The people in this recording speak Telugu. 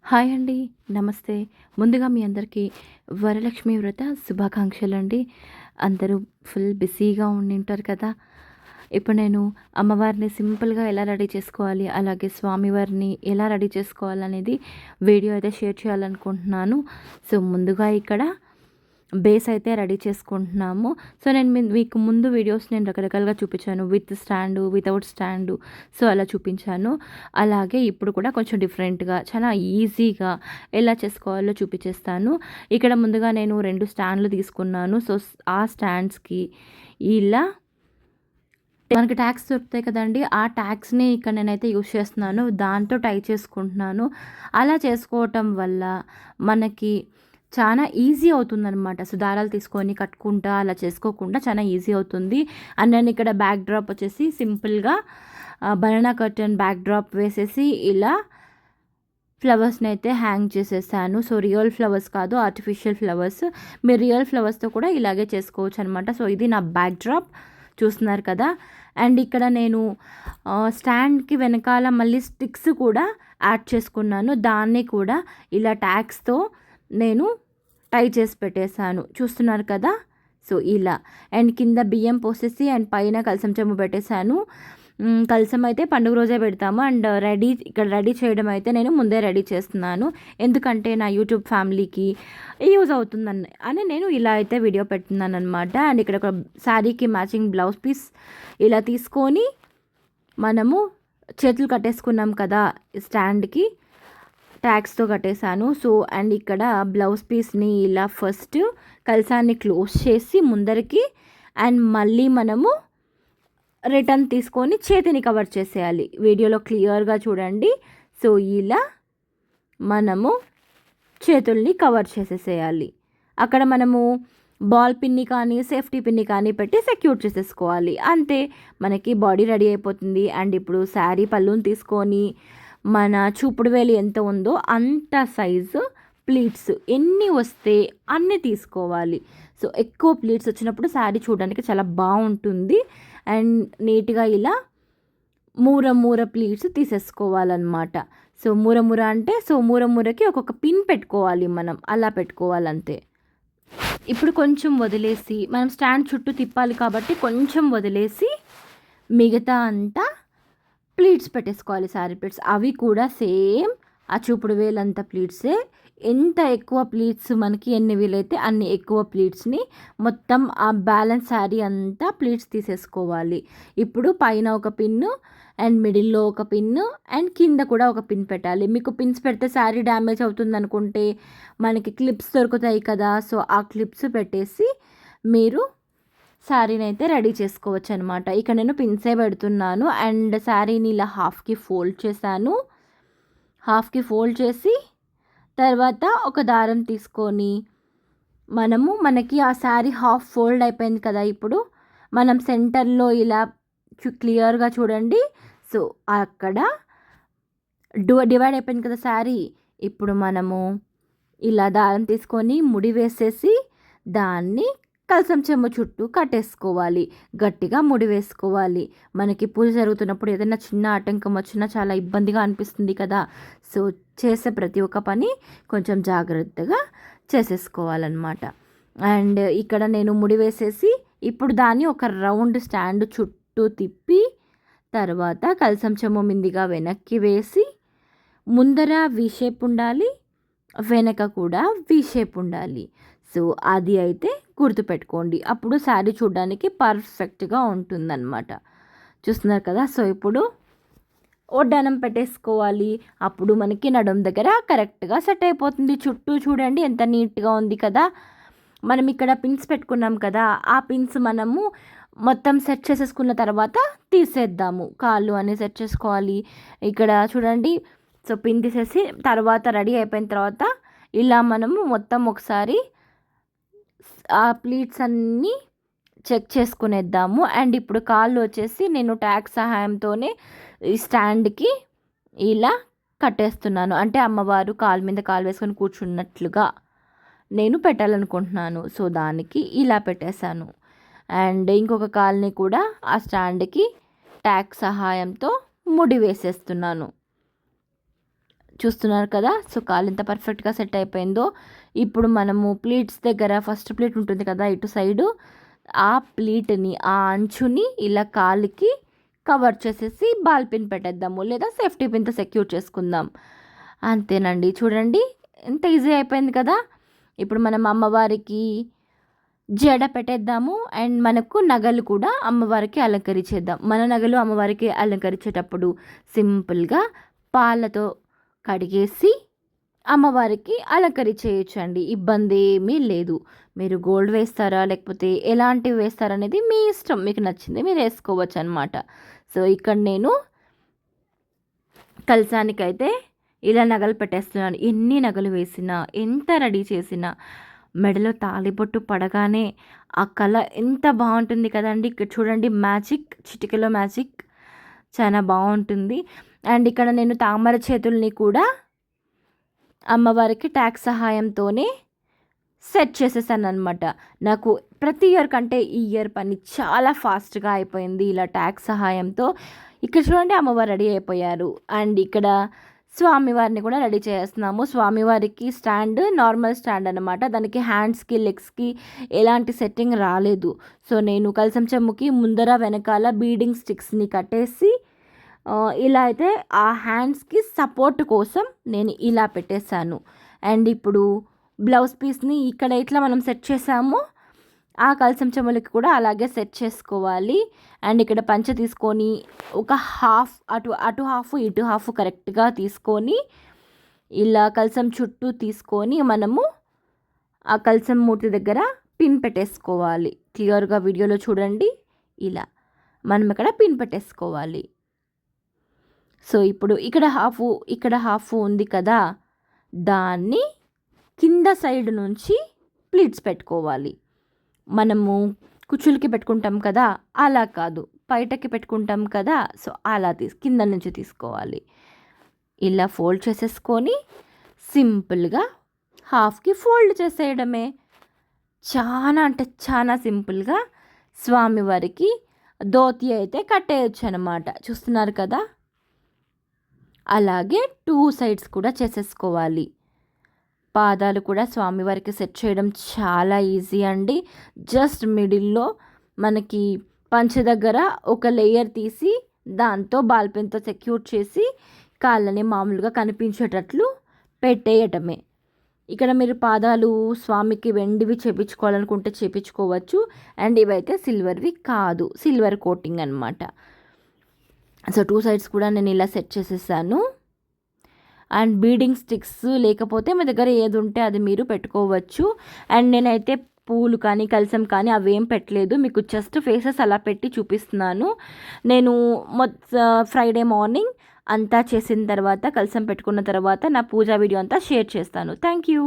హాయ్ అండి. నమస్తే. ముందుగా మీ అందరికీ వరలక్ష్మి వ్రత శుభాకాంక్షలండి. అందరూ ఫుల్ బిజీగా ఉండింటారు కదా! ఇప్పుడు నేను అమ్మవారిని సింపుల్‌గా ఎలా రెడీ చేసుకోవాలి, అలాగే స్వామివారిని ఎలా రెడీ చేసుకోవాలనేది వీడియో అయితే షేర్ చేయాలనుకుంటున్నాను. సో, ముందుగా ఇక్కడ బేస్ అయితే రెడీ చేసుకుంటున్నాము. సో, నేను మీకు ముందు వీడియోస్ నేను రకరకాలుగా చూపించాను. With stand, without stand. So, అలా చూపించాను. అలాగే ఇప్పుడు కూడా కొంచెం డిఫరెంట్‌గా చాలా ఈజీగా ఎలా చేసుకోవాలో చూపించేస్తాను. ఇక్కడ ముందుగా నేను 2 స్టాండ్‌లు తీసుకున్నాను. సో, ఆ స్టాండ్స్‌కి ఇలా మనకి ట్యాగ్స్ దొరుకుతాయి కదండీ! ఆ ట్యాగ్స్‌ని ఇక్కడ నేనైతే యూజ్ చేస్తున్నాను. దాంతో టై చేసుకుంటున్నాను. అలా చేసుకోవటం వల్ల మనకి చాలా ఈజీ అవుతుందనమాట. సో, దారాలు తీసుకొని కట్టుకుంటా అలా చేసుకోకుండా చాలా ఈజీ అవుతుంది. అండ్ నేను ఇక్కడ బ్యాక్ డ్రాప్ వచ్చేసి సింపుల్‌గా బనానా కర్టన్ బ్యాక్ డ్రాప్ వేసేసి ఇలా ఫ్లవర్స్‌ని అయితే హ్యాంగ్ చేసేసాను. సో, రియల్ ఫ్లవర్స్ కాదు, ఆర్టిఫిషియల్ ఫ్లవర్స్. మీరు రియల్ ఫ్లవర్స్‌తో కూడా ఇలాగే చేసుకోవచ్చనమాట. సో, ఇది నా బ్యాక్ డ్రాప్ చూస్తున్నారు కదా! అండ్ ఇక్కడ నేను స్టాండ్‌కి వెనకాల మళ్ళీ స్టిక్స్ కూడా యాడ్ చేసుకున్నాను. దాన్ని కూడా ఇలా ట్యాగ్స్‌తో నేను టై చేసి పెట్టేశాను. చూస్తున్నారు కదా! సో, ఇలా అండ్ కింద బియ్యం పోసేసి అండ్ పైన కలసం చెంబు పెట్టేశాను. కలసం అయితే పండుగ రోజే పెడతాము. అండ్ ఇక్కడ రెడీ చేయడం అయితే నేను ముందే రెడీ చేస్తున్నాను. ఎందుకంటే నా యూట్యూబ్ ఫ్యామిలీకి యూజ్ అవుతుందని నేను ఇలా అయితే వీడియో పెడుతున్నానమాట. అండ్ ఇక్కడ ఒక శారీకి మ్యాచింగ్ బ్లౌజ్ పీస్ ఇలా తీసుకొని మనము చేతులు కట్టేసుకున్నాం కదా స్టాండ్కి, ట్యాగ్స్తో కట్టేశాను. సో, అండ్ ఇక్కడ బ్లౌజ్ పీస్ని ఇలా ఫస్ట్ కలసాన్ని క్లోజ్ చేసి ముందరికి అండ్ మళ్ళీ మనము రిటర్న్ తీసుకొని చేతిని కవర్ చేసేయాలి. వీడియోలో క్లియర్గా చూడండి. సో, ఇలా మనము చేతుల్ని కవర్ చేసేసేయాలి. అక్కడ మనము బాల్ పిన్ని కానీ సేఫ్టీ పిన్ని కానీ పెట్టి సెక్యూర్ చేసేసుకోవాలి. అంతే, మనకి బాడీ రెడీ అయిపోతుంది. అండ్ ఇప్పుడు శారీ పళ్ళుని తీసుకొని మన చూపుడు వేలు ఎంత ఉందో అంత సైజు ప్లీట్స్ ఎన్ని వస్తే అన్ని తీసుకోవాలి. సో, ఎక్కువ ప్లీట్స్ వచ్చినప్పుడు శారీ చూడడానికి చాలా బాగుంటుంది. అండ్ నీట్గా ఇలా మూర ప్లీట్స్ తీసేసుకోవాలన్నమాట. సో, మూర అంటే మూరకి ఒక్కొక్క పిన్ పెట్టుకోవాలి, మనం అలా పెట్టుకోవాలంతే. ఇప్పుడు కొంచెం వదిలేసి మనం స్టాండ్ చుట్టూ తిప్పాలి కాబట్టి కొంచెం వదిలేసి మిగతా అంతా ప్లీట్స్ పెట్టేసుకోవాలి, శారీ ప్లీట్స్. అవి కూడా సేమ్ ఆ చూపుడు వేలంత ప్లీట్సే. ఎంత ఎక్కువ ప్లీట్స్ మనకి ఎన్ని వీలైతే అన్ని ఎక్కువ ప్లీట్స్ని మొత్తం ఆ బ్యాలెన్స్ శారీ అంతా ప్లీట్స్ తీసేసుకోవాలి. ఇప్పుడు పైన ఒక పిన్ను అండ్ మిడిల్లో ఒక పిన్ను అండ్ కింద కూడా ఒక పిన్ పెట్టాలి. మీకు పిన్స్ పెడితే శారీ డ్యామేజ్ అవుతుంది అనుకుంటే మనకి క్లిప్స్ దొరుకుతాయి కదా! సో, ఆ క్లిప్స్ పెట్టేసి మీరు శారీని అయితే రెడీ చేసుకోవచ్చు అనమాట. ఇక్కడ నేను పిన్సే పెడుతున్నాను. అండ్ శారీని ఇలా హాఫ్కి ఫోల్డ్ చేశాను. హాఫ్కి ఫోల్డ్ చేసి తర్వాత ఒక దారం తీసుకొని మనకి ఆ శారీ హాఫ్ ఫోల్డ్ అయిపోయింది కదా! ఇప్పుడు మనం సెంటర్లో ఇలా క్లియర్గా చూడండి. సో, అక్కడ డివైడ్ అయిపోయింది కదా శారీ. ఇప్పుడు మనము ఇలా దారం తీసుకొని ముడి వేసేసి దాన్ని కలసం చెంబు చుట్టూ కట్టేసుకోవాలి. గట్టిగా ముడి వేసుకోవాలి. మనకి పూజ జరుగుతున్నప్పుడు ఏదైనా చిన్న ఆటంకం వచ్చినా చాలా ఇబ్బందిగా అనిపిస్తుంది కదా! సో, చేసే ప్రతి ఒక్క పని కొంచెం జాగ్రత్తగా చేసేసుకోవాలన్నమాట. అండ్ ఇక్కడ నేను ముడి వేసేసి ఇప్పుడు దాన్ని ఒక రౌండ్ స్టాండ్ చుట్టూ తిప్పి తర్వాత కలసం చెంబు మిందిగా వెనక్కి వేసి ముందర వి షేప్ ఉండాలి, వెనక కూడా వి షేప్ ఉండాలి. సో, అది అయితే గుర్తుపెట్టుకోండి. అప్పుడు శారీ చూడడానికి పర్ఫెక్ట్గా ఉంటుందన్నమాట. చూస్తున్నారు కదా! సో, ఇప్పుడు ఒడ్డానం పెట్టేసుకోవాలి. అప్పుడు మనకి నడుం దగ్గర కరెక్ట్గా సెట్ అయిపోతుంది. చుట్టూ చూడండి ఎంత నీట్గా ఉంది కదా! మనం ఇక్కడ పిన్స్ పెట్టుకున్నాం కదా! ఆ పిన్స్ మనము మొత్తం సెట్ చేసేసుకున్న తర్వాత తీసేద్దాము. కాళ్ళు అన్నీ సెట్ చేసుకోవాలి. ఇక్కడ చూడండి. సో, పిన్ తీసేసి తర్వాత రెడీ అయిపోయిన తర్వాత ఇలా మనము మొత్తం ఒకసారి ఆ ప్లీట్స్ అన్నీ చెక్ చేసుకునేద్దాము. అండ్ ఇప్పుడు కాళ్ళు వచ్చేసి నేను ట్యాగ్ సహాయంతోనే ఈ స్టాండ్కి ఇలా కట్టేస్తున్నాను. అంటే అమ్మవారు కాలు మీద కాలు వేసుకొని కూర్చున్నట్లుగా నేను పెట్టాలనుకుంటున్నాను. సో, దానికి ఇలా పెట్టేశాను. అండ్ ఇంకొక కాల్ని కూడా ఆ స్టాండ్కి ట్యాగ్ సహాయంతో ముడి వేసేస్తున్నాను. చూస్తున్నారు కదా. సో కాలు ఎంత పర్ఫెక్ట్గా సెట్ అయిపోయిందో. ఇప్పుడు మనము ప్లీట్స్ దగ్గర ఫస్ట్ ప్లీట్ ఉంటుంది కదా ఇటు సైడు, ఆ ప్లీట్ని ఆ అంచుని ఇలా కాలుకి కవర్ చేసేసి బాల్ పిన్ పెట్టేద్దాము, లేదా సేఫ్టీ పిన్తో సెక్యూర్ చేసుకుందాం. అంతేనండి, చూడండి ఎంత ఈజీ అయిపోయింది కదా. ఇప్పుడు మనం అమ్మవారికి జడ పెట్టేద్దాము అండ్ మనకు నగలు కూడా అమ్మవారికి అలంకరించేద్దాం. మన నగలు అమ్మవారికి అలంకరించేటప్పుడు సింపుల్గా పాలతో కడిగేసి అమ్మవారికి అలంకరించేయచ్చండి, ఇబ్బంది ఏమీ లేదు. మీరు గోల్డ్ వేస్తారా లేకపోతే ఎలాంటివి వేస్తారనేది మీ ఇష్టం, మీకు నచ్చింది మీరు వేసుకోవచ్చు అనమాట. సో ఇక్కడ నేను కలసానికైతే ఇలా నగలు పెట్టేస్తున్నాను. ఎన్ని నగలు వేసినా ఎంత రెడీ చేసినా మెడలో తాళిబొట్టు పడగానే ఆ కళ ఎంత బాగుంటుంది కదండి. ఇక్కడ చూడండి, మ్యాజిక్, చిటికెలో మ్యాజిక్ చాలా బాగుంటుంది. అండ్ ఇక్కడ నేను తామర చేతుల్ని కూడా అమ్మవారికి ట్యాగ్ సహాయంతోనే సెట్ చేసేసాను అనమాట. నాకు ప్రతి ఇయర్ కంటే ఈ ఇయర్ పని చాలా ఫాస్ట్గా అయిపోయింది ఇలా ట్యాగ్ సహాయంతో. ఇక్కడ చూడండి అమ్మవారు రెడీ అయిపోయారు. అండ్ ఇక్కడ స్వామివారిని కూడా రెడీ చేస్తున్నాము. స్వామివారికి స్టాండ్ నార్మల్ స్టాండ్ అనమాట, దానికి హ్యాండ్స్కి లెగ్స్కి ఎలాంటి సెట్టింగ్ రాలేదు. సో నేను కలసం చెమ్ముకి ముందర వెనకాల బీడింగ్ స్టిక్స్ని కట్టేసి ఇలా అయితే ఆ హ్యాండ్స్కి సపోర్ట్ కోసం నేను ఇలా పెట్టేశాను. అండ్ ఇప్పుడు బ్లౌజ్ పీస్ని ఇక్కడ ఇట్లా మనం సెట్ చేసాము, ఆ కలసం చెమ్ములకి కూడా అలాగే సెట్ చేసుకోవాలి. అండ్ ఇక్కడ పంచ తీసుకొని ఒక హాఫ్ అటు హాఫ్ ఇటు హాఫ్ కరెక్ట్గా తీసుకొని ఇలా కలసం చుట్టూ తీసుకొని మనము ఆ కలసం మూర్తి దగ్గర పిన్ పెట్టేసుకోవాలి. క్లియర్గా వీడియోలో చూడండి, ఇలా మనం ఇక్కడ పిన్ పెట్టేసుకోవాలి. సో ఇప్పుడు ఇక్కడ హాఫ్ ఉంది కదా, దాన్ని కింద సైడ్ నుంచి ప్లీట్స్ పెట్టుకోవాలి. మనము కుచ్చులకి పెట్టుకుంటాం కదా, అలా కాదు, బయటకి పెట్టుకుంటాం కదా, సో అలా కింద నుంచి తీసుకోవాలి. ఇలా ఫోల్డ్ చేసేసుకొని సింపుల్గా హాఫ్కి ఫోల్డ్ చేసేయడమే. చాలా అంటే చాలా సింపుల్గా స్వామివారికి ధోతి అయితే కట్టేయచ్చు అనమాట. చూస్తున్నారు కదా, అలాగే 2 సైడ్స్ కూడా చేసేసుకోవాలి. పాదాలు కూడా స్వామివారికి సెట్ చేయడం చాలా ఈజీ అండి. జస్ట్ మిడిల్లో మనకి పంచ దగ్గర ఒక లేయర్ తీసి దాంతో బాల్ పెన్తో సెక్యూర్ చేసి కాళ్ళని మామూలుగా కనిపించేటట్లు పెట్టేయటమే. ఇక్కడ మీరు పాదాలు స్వామికి వెండివి చేపించుకోవాలనుకుంటే చేపించుకోవచ్చు. అండ్ ఇవైతే సిల్వర్వి కాదు, సిల్వర్ కోటింగ్ అనమాట. సో 2 సైడ్స్ కూడా నేను ఇలా సెట్ చేసేసాను. అండ్ బీడింగ్ స్టిక్స్ లేకపోతే మీ దగ్గర ఏది ఉంటే అది మీరు పెట్టుకోవచ్చు. అండ్ నేనైతే పూలు కానీ కలసం కానీ అవేం పెట్టలేదు, మీకు జస్ట్ ఫేసెస్ అలా పెట్టి చూపిస్తున్నాను. నేను ఫ్రైడే మార్నింగ్ అంతా చేసిన తర్వాత కలసం పెట్టుకున్న తర్వాత నా పూజా వీడియో అంతా షేర్ చేస్తాను. Thank you.